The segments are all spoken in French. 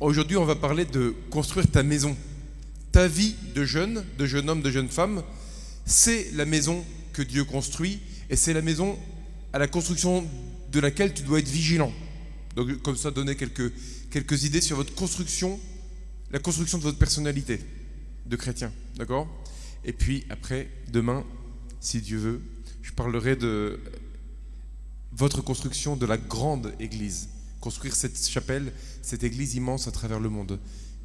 Aujourd'hui, on va parler de construire ta maison. Ta vie de jeune homme, de jeune femme, c'est la maison que Dieu construit et c'est la maison à la construction de laquelle tu dois être vigilant. Donc, comme ça, donner quelques idées sur votre construction, la construction de votre personnalité de chrétien, d'accord? Et puis après, demain, si Dieu veut, je parlerai de votre construction de la grande église. Construire cette chapelle, cette église immense à travers le monde.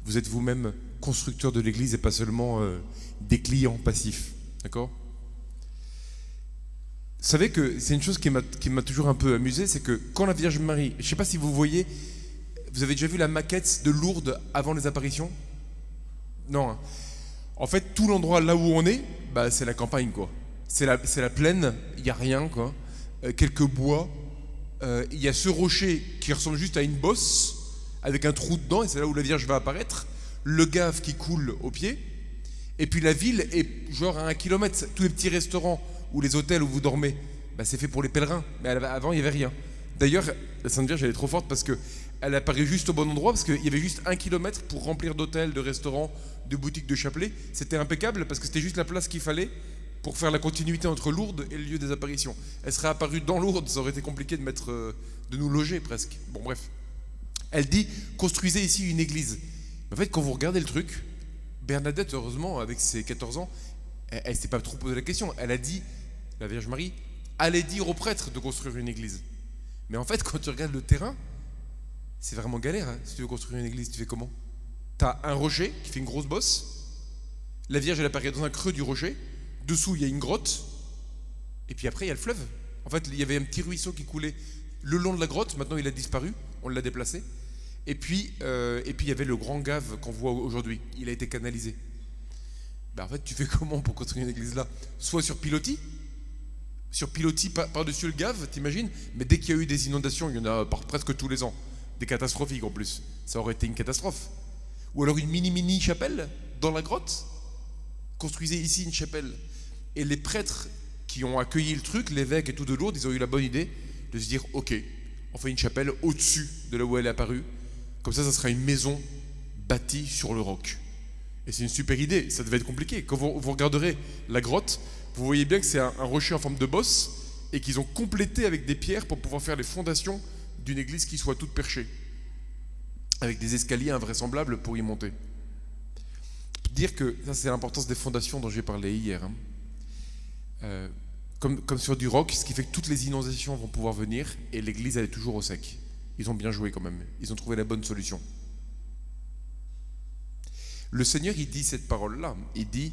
Vous êtes vous-même constructeur de l'église et pas seulement des clients passifs, d'accord? Vous savez que c'est une chose qui m'a toujours un peu amusé, c'est que quand la Vierge Marie, je ne sais pas si vous voyez, vous avez déjà vu la maquette de Lourdes avant les apparitions? Non. Hein. En fait, tout l'endroit là où on est, bah, c'est la campagne, quoi. C'est la plaine, il n'y a rien, quoi. Quelques bois. Il y a ce rocher qui ressemble juste à une bosse, avec un trou dedans, et c'est là où la Vierge va apparaître. Le Gave qui coule au pied. Et puis la ville est genre à 1 kilomètre. Tous les petits restaurants ou les hôtels où vous dormez, bah, c'est fait pour les pèlerins. Mais avant, il n'y avait rien. D'ailleurs, la Sainte Vierge, elle est trop forte parce qu'elle apparaît juste au bon endroit, parce qu'il y avait juste 1 kilomètre pour remplir d'hôtels, de restaurants, de boutiques, de chapelets. C'était impeccable parce que c'était juste la place qu'il fallait pour faire la continuité entre Lourdes et le lieu des apparitions. Elle serait apparue dans Lourdes, ça aurait été compliqué de nous loger presque. Bon, bref. Elle dit, construisez ici une église. En fait, quand vous regardez le truc, Bernadette, heureusement, avec ses 14 ans, elle ne s'est pas trop posé la question. Elle a dit, la Vierge Marie, allez dire aux prêtres de construire une église. Mais en fait, quand tu regardes le terrain, c'est vraiment galère. Hein. Si tu veux construire une église, tu fais comment? Tu as un rocher qui fait une grosse bosse. La Vierge, elle apparaît dans un creux du rocher. Dessous, il y a une grotte. Et puis après, il y a le fleuve. En fait, il y avait un petit ruisseau qui coulait le long de la grotte. Maintenant, il a disparu. On l'a déplacé. Et puis, il y avait le grand Gave qu'on voit aujourd'hui. Il a été canalisé. Ben, en fait, tu fais comment pour construire une église là? Soit sur pilotis. Sur pilotis par-dessus le Gave, t'imagines? Mais dès qu'il y a eu des inondations, il y en a presque tous les ans. Des catastrophiques en plus. Ça aurait été une catastrophe. Ou alors une mini chapelle dans la grotte. Construisez ici une chapelle. Et les prêtres qui ont accueilli le truc, l'évêque et tout de Lourdes, ils ont eu la bonne idée de se dire, ok, on fait une chapelle au-dessus de là où elle est apparue. Comme ça sera une maison bâtie sur le roc. Et c'est une super idée, ça devait être compliqué. Quand vous regarderez la grotte, vous voyez bien que c'est un rocher en forme de bosse et qu'ils ont complété avec des pierres pour pouvoir faire les fondations d'une église qui soit toute perchée. Avec des escaliers invraisemblables pour y monter. Dire que, ça c'est l'importance des fondations dont j'ai parlé hier. Hein. Comme sur du roc, ce qui fait que toutes les inondations vont pouvoir venir et l'église elle est toujours au sec. Ils ont bien joué quand même, ils ont trouvé la bonne solution. Le Seigneur il dit cette parole-là, il dit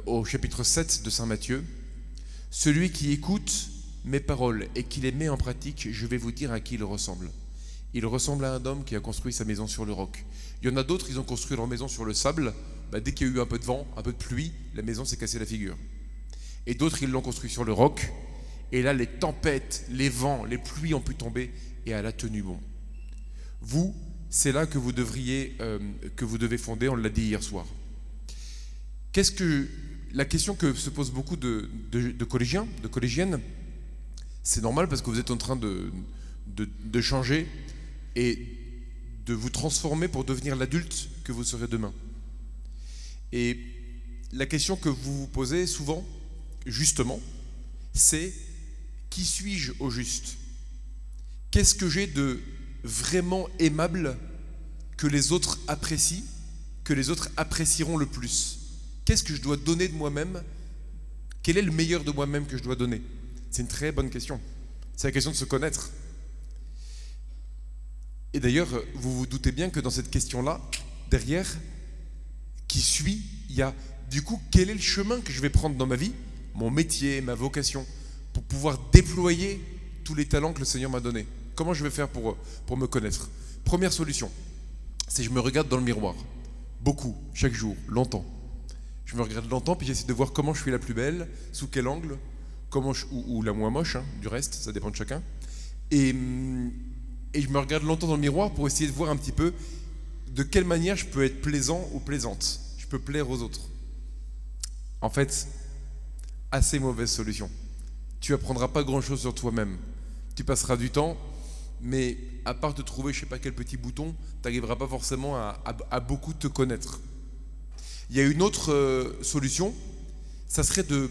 au chapitre 7 de Saint Matthieu, « Celui qui écoute mes paroles et qui les met en pratique, je vais vous dire à qui il ressemble. Il ressemble à un homme qui a construit sa maison sur le roc. Il y en a d'autres, ils ont construit leur maison sur le sable. Bah, dès qu'il y a eu un peu de vent, un peu de pluie, la maison s'est cassée la figure. Et d'autres, ils l'ont construit sur le roc. Et là, les tempêtes, les vents, les pluies ont pu tomber et elle a tenu bon. Vous, c'est là que vous devez fonder, on l'a dit hier soir. La question que se posent beaucoup de collégiens, de collégiennes, c'est normal parce que vous êtes en train de changer et de vous transformer pour devenir l'adulte que vous serez demain. Et la question que vous vous posez souvent, justement, c'est qui suis-je au juste? Qu'est-ce que j'ai de vraiment aimable que les autres apprécient, que les autres apprécieront le plus? Qu'est-ce que je dois donner de moi-même? Quel est le meilleur de moi-même que je dois donner? C'est une très bonne question. C'est la question de se connaître. Et d'ailleurs, vous vous doutez bien que dans cette question-là, derrière, qui suis, il y a du coup, quel est le chemin que je vais prendre dans ma vie, mon métier, ma vocation, pour pouvoir déployer tous les talents que le Seigneur m'a donnés? Comment je vais faire pour me connaître? Première solution, c'est je me regarde dans le miroir, beaucoup, chaque jour, longtemps. Je me regarde longtemps, puis j'essaie de voir comment je suis la plus belle, sous quel angle, ou la moins moche, hein, du reste, ça dépend de chacun. Et je me regarde longtemps dans le miroir pour essayer de voir un petit peu de quelle manière je peux être plaisant ou plaisante. Je peux plaire aux autres. En fait, assez mauvaise solution. Tu apprendras pas grand-chose sur toi-même. Tu passeras du temps, mais à part de trouver je sais pas quel petit bouton, tu n'arriveras pas forcément à beaucoup te connaître. Il y a une autre solution, ça serait de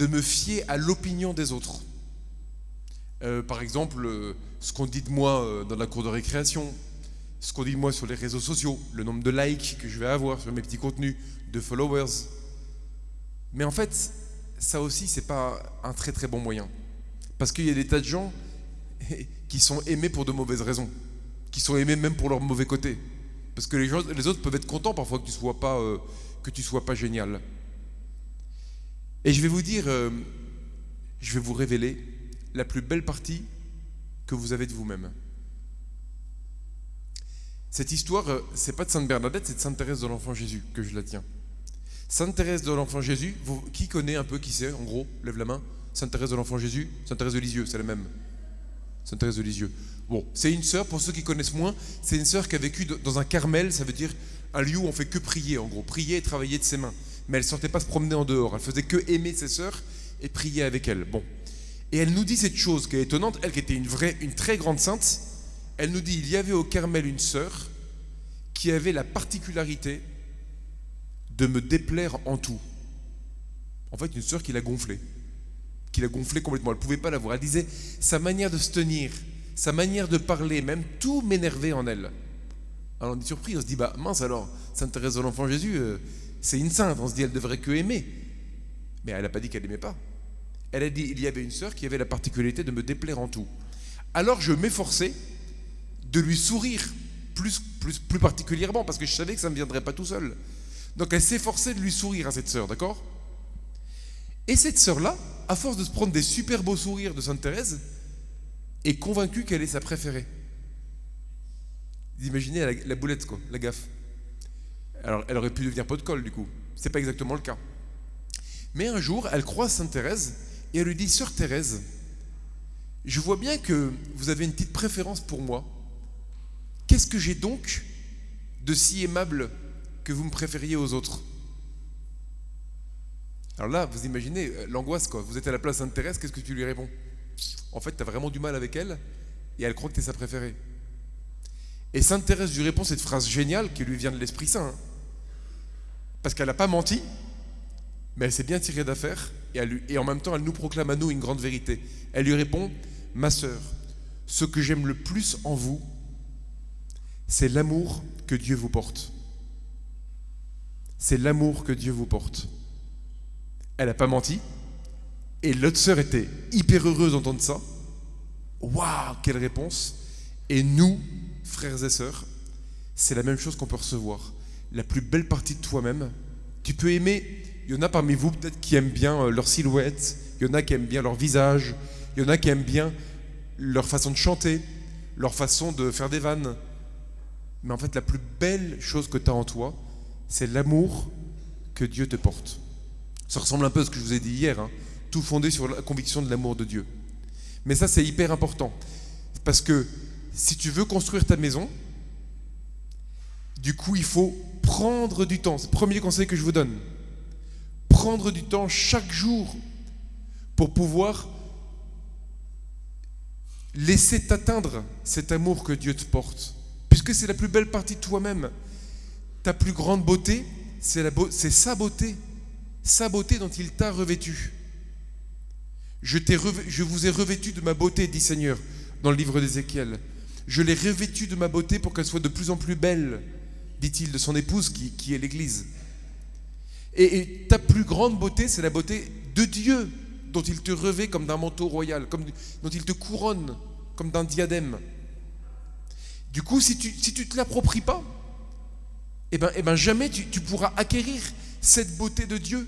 me fier à l'opinion des autres. Par exemple, ce qu'on dit de moi dans la cour de récréation, ce qu'on dit de moi sur les réseaux sociaux, le nombre de likes que je vais avoir sur mes petits contenus, de followers. Mais en fait, ça aussi, c'est pas un très très bon moyen. Parce qu'il y a des tas de gens qui sont aimés pour de mauvaises raisons, qui sont aimés même pour leur mauvais côté. Parce que les autres peuvent être contents parfois que tu sois pas génial. Et je vais vous dire, je vais vous révéler la plus belle partie que vous avez de vous-même. Cette histoire, c'est pas de Sainte Bernadette, c'est de Sainte Thérèse de l'Enfant Jésus que je la tiens. Sainte Thérèse de l'Enfant Jésus, qui connaît un peu, qui sait, en gros, lève la main. Sainte Thérèse de l'Enfant Jésus, Sainte Thérèse de Lisieux, c'est la même. Sainte Thérèse de Lisieux. Bon, c'est une sœur, pour ceux qui connaissent moins, c'est une sœur qui a vécu dans un Carmel, ça veut dire un lieu où on fait que prier, en gros, prier et travailler de ses mains. Mais elle ne sortait pas se promener en dehors, elle faisait que aimer ses sœurs et prier avec elles. Bon. Et elle nous dit cette chose qui est étonnante, elle qui était une très grande sainte, elle nous dit, il y avait au Carmel une sœur qui avait la particularité de me déplaire en tout. En fait, une sœur qui l'a gonflée complètement, elle ne pouvait pas la voir. Elle disait, sa manière de se tenir, sa manière de parler, même tout m'énervait en elle. Alors on est surpris, on se dit, bah mince alors, Sainte Thérèse de l'Enfant Jésus, c'est une sainte, on se dit, elle devrait que aimer. Mais elle n'a pas dit qu'elle n'aimait pas. Elle a dit, il y avait une sœur qui avait la particularité de me déplaire en tout. Alors je m'efforçais de lui sourire plus particulièrement, parce que je savais que ça ne me viendrait pas tout seul. Donc elle s'efforçait de lui sourire à cette sœur, d'accord? Et cette sœur-là, à force de se prendre des super beaux sourires de Sainte Thérèse, est convaincue qu'elle est sa préférée. Vous imaginez la boulette, quoi, la gaffe. Alors elle aurait pu devenir pot de colle, du coup. C'est pas exactement le cas. Mais un jour, elle croise Sainte Thérèse et elle lui dit, Sœur Thérèse, je vois bien que vous avez une petite préférence pour moi. Qu'est-ce que j'ai donc de si aimable que vous me préfériez aux autres? Alors là, vous imaginez l'angoisse, quoi. Vous êtes à la place de Sainte Thérèse, qu'est-ce que tu lui réponds? En fait, tu as vraiment du mal avec elle et elle croit que tu es sa préférée. Et Sainte Thérèse lui répond cette phrase géniale qui lui vient de l'Esprit Saint. Hein. Parce qu'elle n'a pas menti, mais elle s'est bien tirée d'affaire et en même temps, elle nous proclame à nous une grande vérité. Elle lui répond, ma sœur, ce que j'aime le plus en vous, c'est l'amour que Dieu vous porte. C'est l'amour que Dieu vous porte. Elle n'a pas menti. Et l'autre sœur était hyper heureuse d'entendre ça. Waouh, quelle réponse! Et nous, frères et sœurs, c'est la même chose qu'on peut recevoir. La plus belle partie de toi-même. Tu peux aimer, il y en a parmi vous peut-être qui aiment bien leur silhouette, il y en a qui aiment bien leur visage, il y en a qui aiment bien leur façon de chanter, leur façon de faire des vannes. Mais en fait, la plus belle chose que tu as en toi, c'est l'amour que Dieu te porte. Ça ressemble un peu à ce que je vous ai dit hier, hein, tout fondé sur la conviction de l'amour de Dieu. Mais ça, c'est hyper important. Parce que si tu veux construire ta maison, du coup, il faut prendre du temps. C'est le premier conseil que je vous donne. Prendre du temps chaque jour pour pouvoir laisser t'atteindre cet amour que Dieu te porte. Puisque c'est la plus belle partie de toi-même. Ta plus grande beauté, c'est sa beauté. Sa beauté dont il t'a revêtu. Je vous ai revêtu de ma beauté, dit Seigneur, dans le livre d'Ézéchiel. Je l'ai revêtu de ma beauté pour qu'elle soit de plus en plus belle, dit-il, de son épouse qui est l'Église. Et ta plus grande beauté, c'est la beauté de Dieu, dont il te revêt comme d'un manteau royal, dont il te couronne comme d'un diadème. Du coup, si tu ne te l'appropries pas, eh ben jamais tu pourras acquérir cette beauté de Dieu,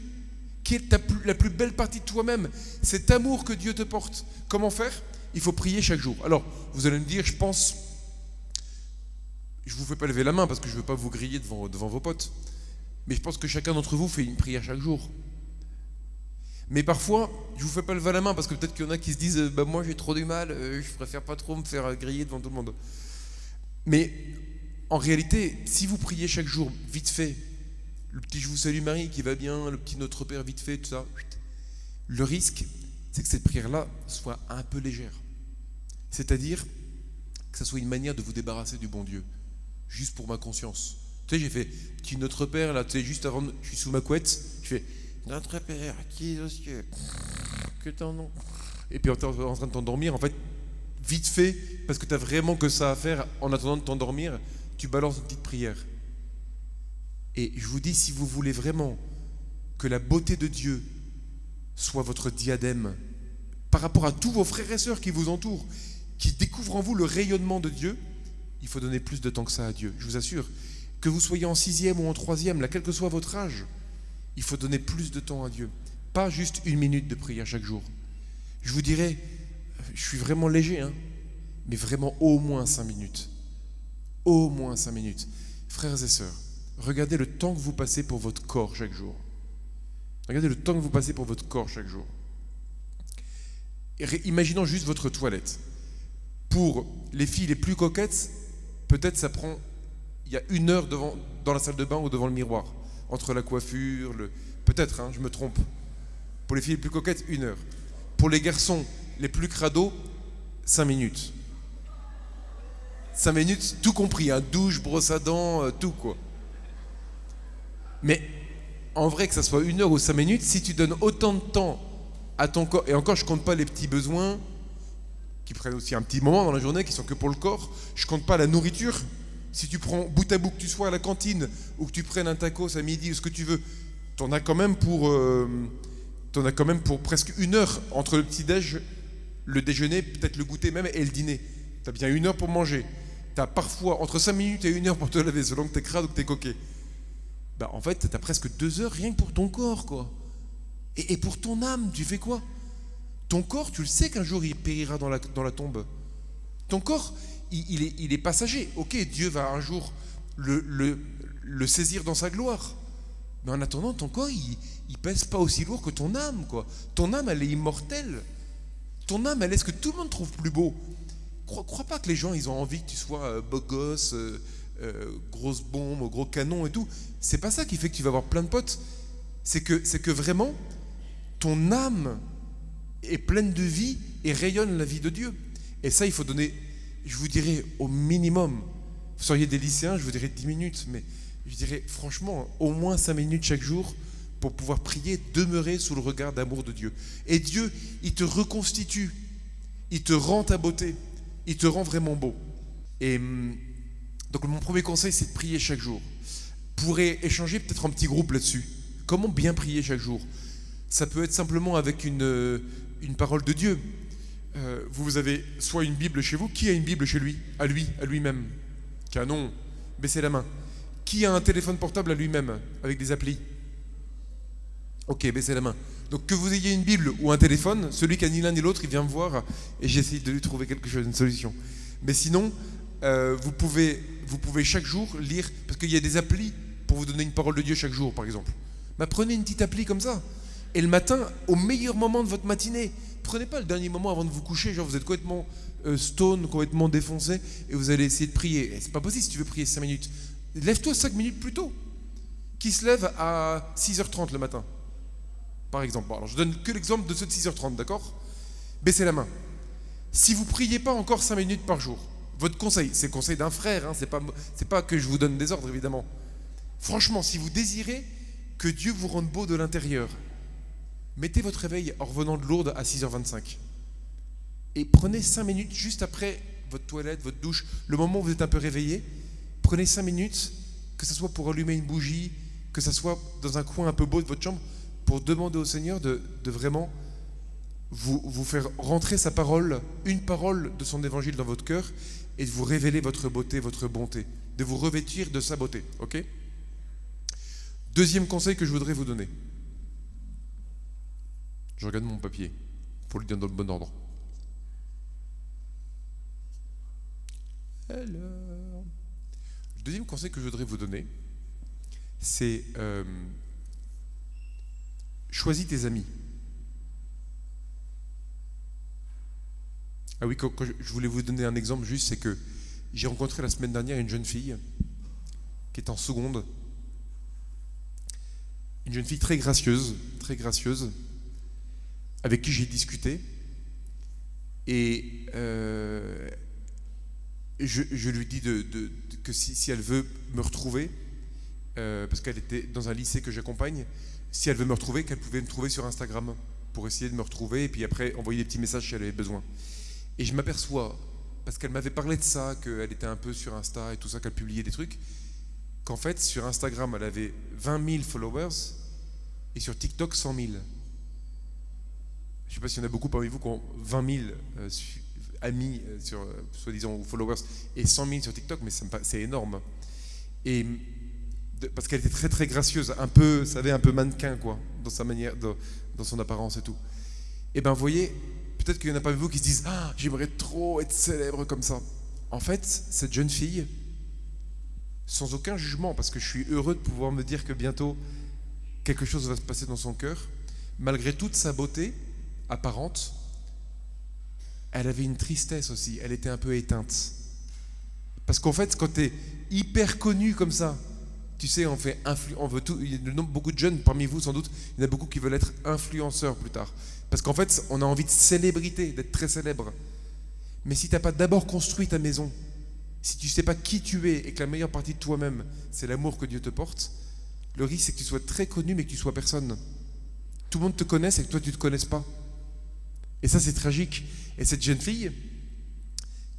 qui est la plus belle partie de toi-même, cet amour que Dieu te porte. Comment faire? Il faut prier chaque jour. Alors, vous allez me dire, je ne vous fais pas lever la main parce que je ne veux pas vous griller devant vos potes, mais je pense que chacun d'entre vous fait une prière chaque jour. Mais parfois, je ne vous fais pas lever la main parce que peut-être qu'il y en a qui se disent « moi j'ai trop du mal, je préfère pas trop me faire griller devant tout le monde ». Mais en réalité, si vous priez chaque jour, vite fait, le petit « Je vous salue Marie » qui va bien, le petit « Notre Père » vite fait, tout ça, le risque, c'est que cette prière-là soit un peu légère. C'est-à-dire que ça soit une manière de vous débarrasser du bon Dieu, juste pour ma conscience. Tu sais, j'ai fait petit Notre Père, là, tu sais, juste avant, je suis sous ma couette, je fais Notre Père, qui est aux cieux, que ton nom. Et puis en train de t'endormir, en fait, vite fait, parce que tu n'as vraiment que ça à faire en attendant de t'endormir, tu balances une petite prière. Et je vous dis, si vous voulez vraiment que la beauté de Dieu soit votre diadème par rapport à tous vos frères et sœurs qui vous entourent, qui découvrent en vous le rayonnement de Dieu, il faut donner plus de temps que ça à Dieu. Je vous assure, que vous soyez en 6e ou en 3e, là, quel que soit votre âge, il faut donner plus de temps à Dieu. Pas juste 1 minute de prière chaque jour. Je vous dirais, je suis vraiment léger, hein, mais vraiment au moins 5 minutes. Au moins 5 minutes. Frères et sœurs, regardez le temps que vous passez pour votre corps chaque jour. Regardez le temps que vous passez pour votre corps chaque jour. Imaginons juste votre toilette. Pour les filles les plus coquettes, peut-être ça prend, il y a 1 heure dans la salle de bain ou devant le miroir. Entre la coiffure, peut-être, hein, je me trompe. Pour les filles les plus coquettes, 1 heure. Pour les garçons les plus crados, 5 minutes. 5 minutes, tout compris, hein, douche, brosse à dents, tout quoi. Mais en vrai, que ça soit 1 heure ou 5 minutes, si tu donnes autant de temps à ton corps, et encore je compte pas les petits besoins qui prennent aussi un petit moment dans la journée, qui sont que pour le corps, je compte pas la nourriture. Si tu prends bout à bout, que tu sois à la cantine ou que tu prennes un tacos à midi ou ce que tu veux, t'en as quand même pour presque 1 heure entre le petit-déj, le déjeuner, peut-être le goûter même et le dîner. T'as bien 1 heure pour manger. T'as parfois entre 5 minutes et 1 heure pour te laver, selon que t'es crade ou que t'es coquet. Bah, en fait, t'as presque 2 heures rien que pour ton corps, quoi. Et pour ton âme, tu fais quoi? Ton corps, tu le sais qu'un jour il périra dans la tombe. Ton corps, il est passager. Ok, Dieu va un jour le saisir dans sa gloire. Mais en attendant, ton corps, il pèse pas aussi lourd que ton âme, quoi. Ton âme, elle est immortelle. Ton âme, elle est ce que tout le monde trouve plus beau. Crois pas que les gens, ils ont envie que tu sois beau gosse, grosse bombe, gros canon et tout. C'est pas ça qui fait que tu vas avoir plein de potes. C'est que vraiment, ton âme est pleine de vie et rayonne la vie de Dieu. Et ça, il faut donner, je vous dirais, au minimum. Vous seriez des lycéens, je vous dirais 10 minutes, mais je dirais franchement, au moins 5 minutes chaque jour pour pouvoir prier, demeurer sous le regard d'amour de Dieu. Et Dieu, il te reconstitue, il te rend ta beauté, il te rend vraiment beau. Et donc mon premier conseil, c'est de prier chaque jour. Vous pourrez échanger peut-être en petit groupe là-dessus. Comment bien prier chaque jour? Ça peut être simplement avec une parole de Dieu. Vous avez soit une Bible chez vous. Qui a une Bible chez lui? À lui-même. Canon, baissez la main. Qui a un téléphone portable à lui-même avec des applis? Ok, baissez la main. Donc que vous ayez une Bible ou un téléphone, celui qui a ni l'un ni l'autre, il vient me voir et j'essaie de lui trouver quelque chose, une solution. Mais sinon, vous pouvez chaque jour lire, parce qu'il y a des applis pour vous donner une parole de Dieu chaque jour, par exemple. Bah, prenez une petite appli comme ça. Et le matin, au meilleur moment de votre matinée, prenez pas le dernier moment avant de vous coucher, genre vous êtes complètement stone, complètement défoncé, et vous allez essayer de prier. Et c'est pas possible si tu veux prier 5 minutes. Lève-toi 5 minutes plus tôt. Qui se lève à 6h30 le matin, par exemple. Bon, alors je donne que l'exemple de ceux de 6h30, d'accord? Baissez la main. Si vous priez pas encore 5 minutes par jour, votre conseil, c'est le conseil d'un frère, hein, c'est pas que je vous donne des ordres, évidemment. Franchement, si vous désirez que Dieu vous rende beau de l'intérieur, mettez votre réveil en revenant de Lourdes à 6h25. Et prenez 5 minutes juste après votre toilette, votre douche, le moment où vous êtes un peu réveillé. Prenez 5 minutes, que ce soit pour allumer une bougie, que ce soit dans un coin un peu beau de votre chambre, pour demander au Seigneur de vraiment vous faire rentrer sa parole, une parole de son évangile dans votre cœur, et de vous révéler votre beauté, votre bonté, de vous revêtir de sa beauté. Ok? Deuxième conseil que je voudrais vous donner. Je regarde mon papier pour lui donner dans le bon ordre. Alors, le deuxième conseil que je voudrais vous donner, c'est choisis tes amis. Ah oui, quand je voulais vous donner un exemple juste, c'est que j'ai rencontré la semaine dernière une jeune fille qui est en seconde. Une jeune fille très gracieuse, avec qui j'ai discuté. Et je lui dis que si elle veut me retrouver, parce qu'elle était dans un lycée que j'accompagne, si elle veut me retrouver, qu'elle pouvait me trouver sur Instagram pour essayer de me retrouver et puis après envoyer des petits messages si elle avait besoin. Et je m'aperçois, parce qu'elle m'avait parlé de ça, qu'elle était un peu sur Insta et tout ça, qu'elle publiait des trucs, qu'en fait sur Instagram elle avait 20 000 followers et sur TikTok 100 000. Je ne sais pas s'il y en a beaucoup parmi vous qui ont 20 000 amis sur soi-disant ou followers et 100 000 sur TikTok, mais c'est énorme. Et parce qu'elle était très très gracieuse, un peu, vous savez, un peu mannequin quoi, dans sa manière, dans son apparence et tout. Et ben vous voyez, peut-être qu'il y en a parmi vous qui se disent ah j'aimerais trop être célèbre comme ça. En fait, cette jeune fille, sans aucun jugement, parce que je suis heureux de pouvoir me dire que bientôt quelque chose va se passer dans son cœur, malgré toute sa beauté apparente, elle avait une tristesse aussi, elle était un peu éteinte. Parce qu'en fait, quand tu es hyper connu comme ça, tu sais, on veut tout, il y a beaucoup de jeunes parmi vous sans doute, il y en a beaucoup qui veulent être influenceurs plus tard. Parce qu'en fait, on a envie de célébrité, d'être très célèbre. Mais si tu n'as pas d'abord construit ta maison, si tu ne sais pas qui tu es et que la meilleure partie de toi-même, c'est l'amour que Dieu te porte, le risque c'est que tu sois très connu mais que tu sois personne. Tout le monde te connaisse et que toi tu ne te connaisses pas. Et ça c'est tragique. Et cette jeune fille,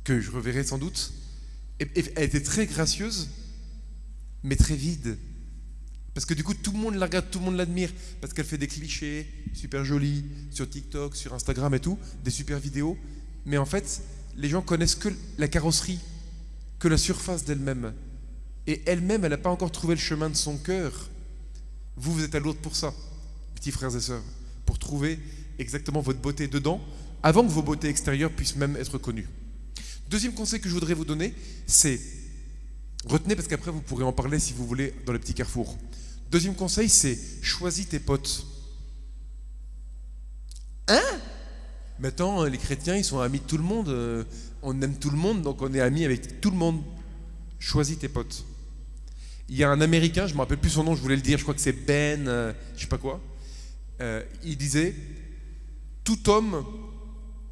que je reverrai sans doute, elle était très gracieuse, mais très vide. Parce que du coup, tout le monde la regarde, tout le monde l'admire, parce qu'elle fait des clichés super jolis sur TikTok, sur Instagram et tout, des super vidéos. Mais en fait, les gens connaissent que la carrosserie, que la surface d'elle-même. Et elle-même, elle n'a pas encore trouvé le chemin de son cœur. Vous êtes à Lourdes pour ça, petits frères et sœurs, pour trouver exactement votre beauté dedans, avant que vos beautés extérieures puissent même être connues. Deuxième conseil que je voudrais vous donner, c'est, retenez parce qu'après vous pourrez en parler si vous voulez dans les petits carrefours. Deuxième conseil, c'est choisis tes potes. Hein? Maintenant, les chrétiens, ils sont amis de tout le monde. On aime tout le monde, donc on est amis avec tout le monde. Choisis tes potes. Il y a un Américain, je ne me rappelle plus son nom, je voulais le dire, je crois que c'est Ben, je sais pas quoi. Il disait, tout homme,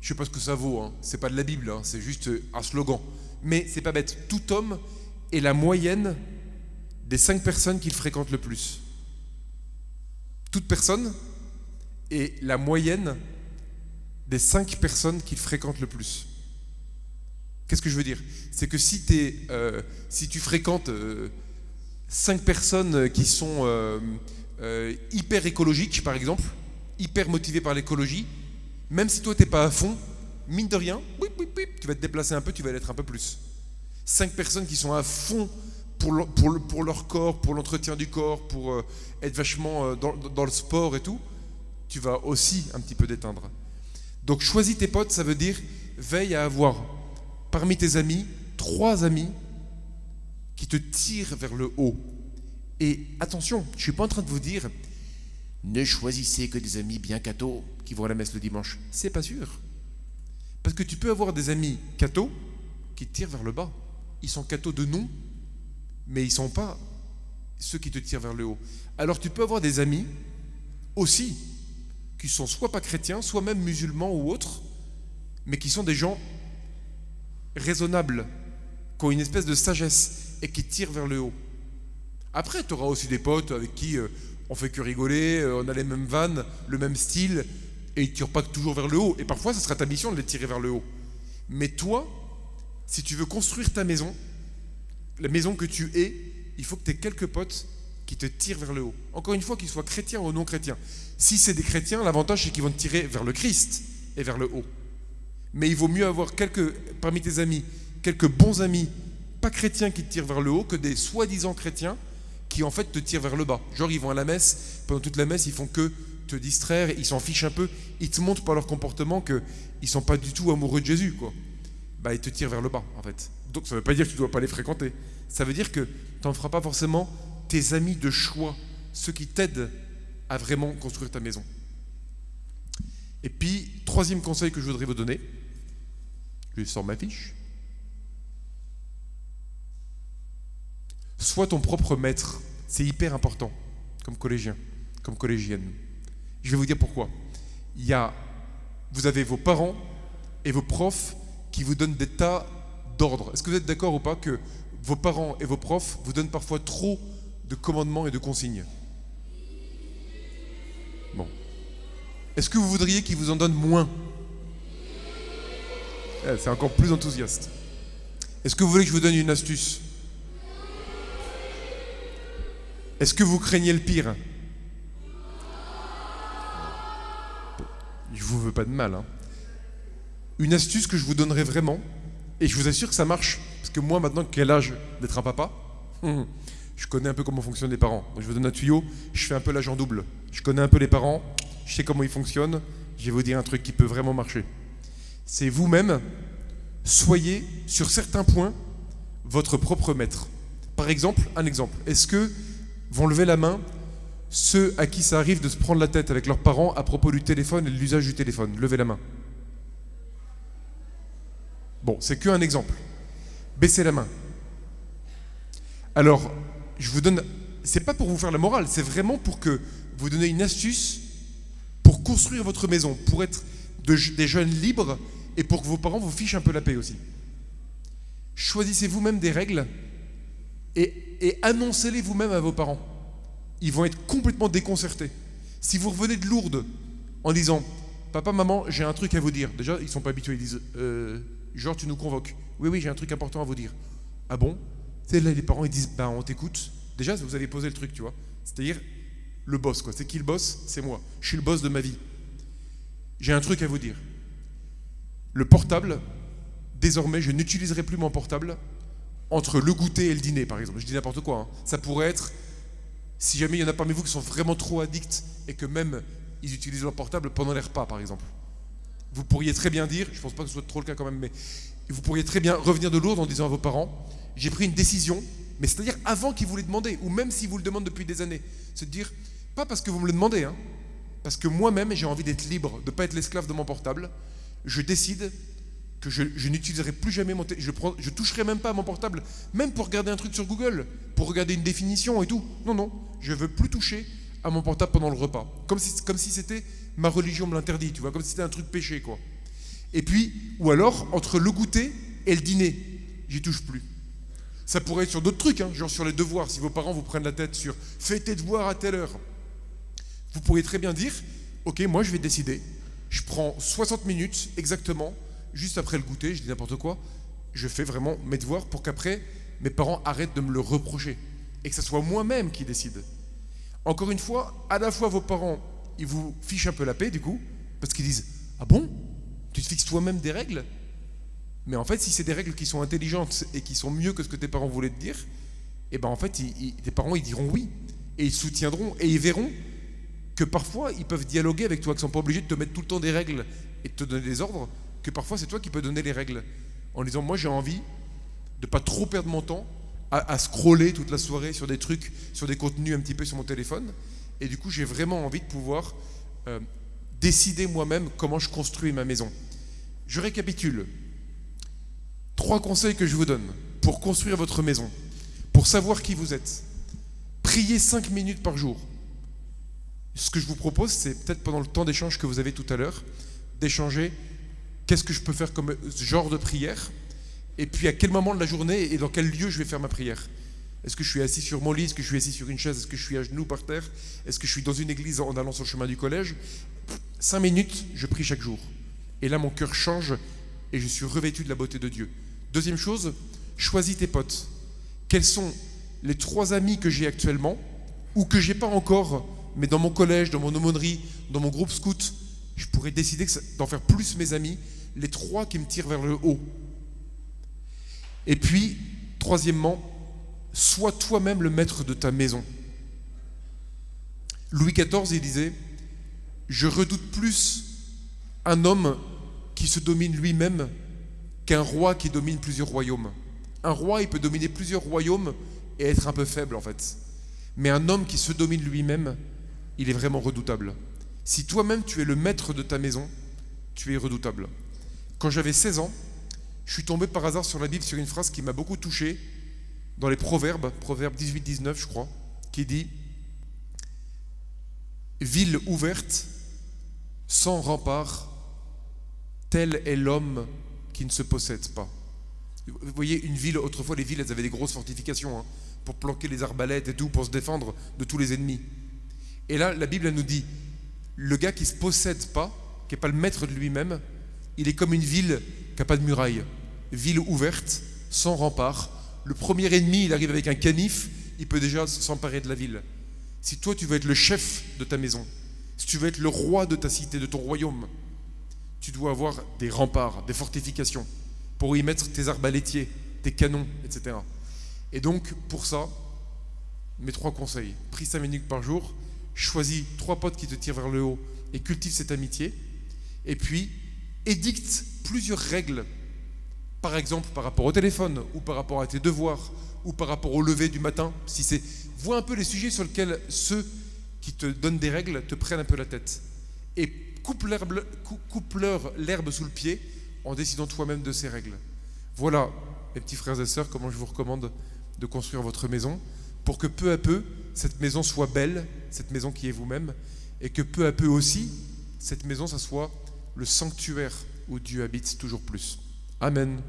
je sais pas ce que ça vaut, hein, c'est pas de la Bible, hein, c'est juste un slogan. Mais c'est pas bête, tout homme est la moyenne des 5 personnes qu'il fréquente le plus. Toute personne est la moyenne des 5 personnes qu'il fréquente le plus. Qu'est-ce que je veux dire? C'est que si tu fréquentes 5 personnes qui sont hyper écologiques, par exemple, hyper motivées par l'écologie, même si toi, tu n'es pas à fond, mine de rien, tu vas te déplacer un peu, tu vas l'être un peu plus. 5 personnes qui sont à fond pour leur corps, pour l'entretien du corps, pour être vachement dans le sport et tout, tu vas aussi un petit peu déteindre. Donc choisis tes potes, ça veut dire veille à avoir parmi tes amis 3 amis qui te tirent vers le haut. Et attention, je ne suis pas en train de vous dire ne choisissez que des amis bien cathos qui vont à la messe le dimanche. C'est pas sûr. Parce que tu peux avoir des amis cathos qui te tirent vers le bas. Ils sont cathos de nom, mais ils ne sont pas ceux qui te tirent vers le haut. Alors tu peux avoir des amis aussi qui sont soit pas chrétiens, soit même musulmans ou autres, mais qui sont des gens raisonnables, qui ont une espèce de sagesse et qui tirent vers le haut. Après, tu auras aussi des potes avec qui on fait que rigoler, on a les mêmes vannes, le même style, et ils ne tirent pas toujours vers le haut. Et parfois, ce sera ta mission de les tirer vers le haut. Mais toi, si tu veux construire ta maison, la maison que tu es, il faut que tu aies quelques potes qui te tirent vers le haut. Encore une fois, qu'ils soient chrétiens ou non chrétiens. Si c'est des chrétiens, l'avantage c'est qu'ils vont te tirer vers le Christ et vers le haut. Mais il vaut mieux avoir parmi tes amis, quelques bons amis, pas chrétiens qui te tirent vers le haut, que des soi-disant chrétiens qui en fait te tirent vers le bas. Genre ils vont à la messe, pendant toute la messe ils font que te distraire, ils s'en fichent un peu, ils te montrent par leur comportement qu'ils ne sont pas du tout amoureux de Jésus, quoi. Bah ils te tirent vers le bas en fait. Donc ça ne veut pas dire que tu ne dois pas les fréquenter. Ça veut dire que tu n'en feras pas forcément tes amis de choix, ceux qui t'aident à vraiment construire ta maison. Et puis, troisième conseil que je voudrais vous donner, je sors ma fiche. Sois ton propre maître, c'est hyper important, comme collégien, comme collégienne. Je vais vous dire pourquoi. Vous avez vos parents et vos profs qui vous donnent des tas d'ordre. Est-ce que vous êtes d'accord ou pas que vos parents et vos profs vous donnent parfois trop de commandements et de consignes? Bon. Est-ce que vous voudriez qu'ils vous en donnent moins? C'est encore plus enthousiaste. Est-ce que vous voulez que je vous donne une astuce? Est-ce que vous craignez le pire? Je vous veux pas de mal, hein. Une astuce que je vous donnerai vraiment, et je vous assure que ça marche, parce que moi maintenant, quel âge d'être un papa, je connais un peu comment fonctionnent les parents. Donc je vous donne un tuyau, je fais un peu l'agent double. Je connais un peu les parents, je sais comment ils fonctionnent, je vais vous dire un truc qui peut vraiment marcher. C'est vous-même, soyez sur certains points votre propre maître. Par exemple, un exemple, est-ce que vont lever la main ceux à qui ça arrive de se prendre la tête avec leurs parents à propos du téléphone et de l'usage du téléphone? Levez la main. Bon, c'est qu'un exemple. Baissez la main. Alors, je vous donne, c'est pas pour vous faire la morale, c'est vraiment pour que vous donniez une astuce pour construire votre maison, pour être des jeunes libres et pour que vos parents vous fichent un peu la paix aussi. Choisissez vous-même des règles et annoncez-les vous-même à vos parents. Ils vont être complètement déconcertés. Si vous revenez de Lourdes en disant « Papa, maman, j'ai un truc à vous dire », déjà, ils ne sont pas habitués, ils disent « Genre, tu nous convoques. Oui, oui, j'ai un truc important à vous dire. » Ah bon? Tu sais, là, les parents, ils disent « Bah, on t'écoute. » Déjà, vous avez posé le truc, tu vois. C'est-à-dire, le boss, quoi. C'est qui le boss? C'est moi. Je suis le boss de ma vie. J'ai un truc à vous dire. Le portable, désormais, je n'utiliserai plus mon portable entre le goûter et le dîner, par exemple. Je dis n'importe quoi, hein. Ça pourrait être, si jamais il y en a parmi vous qui sont vraiment trop addicts et que même ils utilisent leur portable pendant les repas, par exemple. Vous pourriez très bien dire, je ne pense pas que ce soit trop le cas quand même, mais vous pourriez très bien revenir de Lourdes en disant à vos parents, j'ai pris une décision, mais c'est-à-dire avant qu'ils vous l'aient demandé, ou même s'ils vous le demandent depuis des années, c'est de dire, pas parce que vous me le demandez, hein, parce que moi-même j'ai envie d'être libre, de ne pas être l'esclave de mon portable, je décide que je n'utiliserai plus jamais mon téléphone, je toucherai même pas à mon portable, même pour regarder un truc sur Google, pour regarder une définition et tout. Non, non, je veux plus toucher à mon portable pendant le repas. Comme si c'était ma religion me l'interdit, tu vois, comme si c'était un truc péché, quoi. Et puis, ou alors, entre le goûter et le dîner, j'y touche plus. Ça pourrait être sur d'autres trucs, hein, genre sur les devoirs. Si vos parents vous prennent la tête sur « fais tes devoirs à telle heure », vous pourriez très bien dire « ok, moi je vais décider, je prends 60 minutes exactement, juste après le goûter, je dis n'importe quoi, je fais vraiment mes devoirs pour qu'après, mes parents arrêtent de me le reprocher et que ce soit moi-même qui décide. » Encore une fois, à la fois vos parents, ils vous fichent un peu la paix du coup, parce qu'ils disent « ah bon, tu te fixes toi-même des règles ?» Mais en fait, si c'est des règles qui sont intelligentes et qui sont mieux que ce que tes parents voulaient te dire, et ben en fait, tes parents ils diront oui et ils soutiendront et ils verront que parfois ils peuvent dialoguer avec toi, qu'ils ne sont pas obligés de te mettre tout le temps des règles et de te donner des ordres, que parfois c'est toi qui peux donner les règles en disant moi j'ai envie de pas trop perdre mon temps à scroller toute la soirée sur des trucs, sur des contenus un petit peu sur mon téléphone, et du coup j'ai vraiment envie de pouvoir décider moi-même comment je construis ma maison. Je récapitule. 3 conseils que je vous donne pour construire votre maison, pour savoir qui vous êtes. Priez 5 minutes par jour. Ce que je vous propose, c'est peut-être pendant le temps d'échange que vous avez tout à l'heure, d'échanger qu'est-ce que je peux faire comme genre de prière, et puis à quel moment de la journée et dans quel lieu je vais faire ma prière. Est-ce que je suis assis sur mon lit? Est-ce que je suis assis sur une chaise? Est-ce que je suis à genoux par terre? Est-ce que je suis dans une église en allant sur le chemin du collège? 5 minutes, je prie chaque jour. Et là, mon cœur change et je suis revêtu de la beauté de Dieu. Deuxième chose, choisis tes potes. Quels sont les 3 amis que j'ai actuellement ou que j'ai pas encore, mais dans mon collège, dans mon aumônerie, dans mon groupe scout, je pourrais décider d'en faire plus mes amis, les 3 qui me tirent vers le haut. Et puis, troisièmement, sois toi-même le maître de ta maison. Louis XIV, il disait « Je redoute plus un homme qui se domine lui-même qu'un roi qui domine plusieurs royaumes. » Un roi, il peut dominer plusieurs royaumes et être un peu faible, en fait. Mais un homme qui se domine lui-même, il est vraiment redoutable. Si toi-même, tu es le maître de ta maison, tu es redoutable. Quand j'avais 16 ans, je suis tombé par hasard sur la Bible, sur une phrase qui m'a beaucoup touché, dans les Proverbes, Proverbe 18-19, je crois, qui dit « Ville ouverte, sans rempart, tel est l'homme qui ne se possède pas. » Vous voyez, une ville, autrefois les villes, elles avaient des grosses fortifications, hein, pour planquer les arbalètes et tout, pour se défendre de tous les ennemis. Et là, la Bible elle nous dit, le gars qui ne se possède pas, qui n'est pas le maître de lui-même, il est comme une ville qui n'a pas de muraille. Ville ouverte, sans rempart. Le premier ennemi, il arrive avec un canif, il peut déjà s'emparer de la ville. Si toi, tu veux être le chef de ta maison, si tu veux être le roi de ta cité, de ton royaume, tu dois avoir des remparts, des fortifications, pour y mettre tes arbalétiers, tes canons, etc. Et donc, pour ça, mes 3 conseils. Prie 5 minutes par jour, choisis 3 potes qui te tirent vers le haut et cultive cette amitié. Et puis, édicte plusieurs règles, par exemple par rapport au téléphone, ou par rapport à tes devoirs, ou par rapport au lever du matin. Si c'est, vois un peu les sujets sur lesquels ceux qui te donnent des règles te prennent un peu la tête. Et coupe-leur l'herbe sous le pied en décidant toi-même de ces règles. Voilà, mes petits frères et sœurs, comment je vous recommande de construire votre maison, pour que peu à peu, cette maison soit belle, cette maison qui est vous-même, et que peu à peu aussi, cette maison, ça soit le sanctuaire où Dieu habite toujours plus. Amen.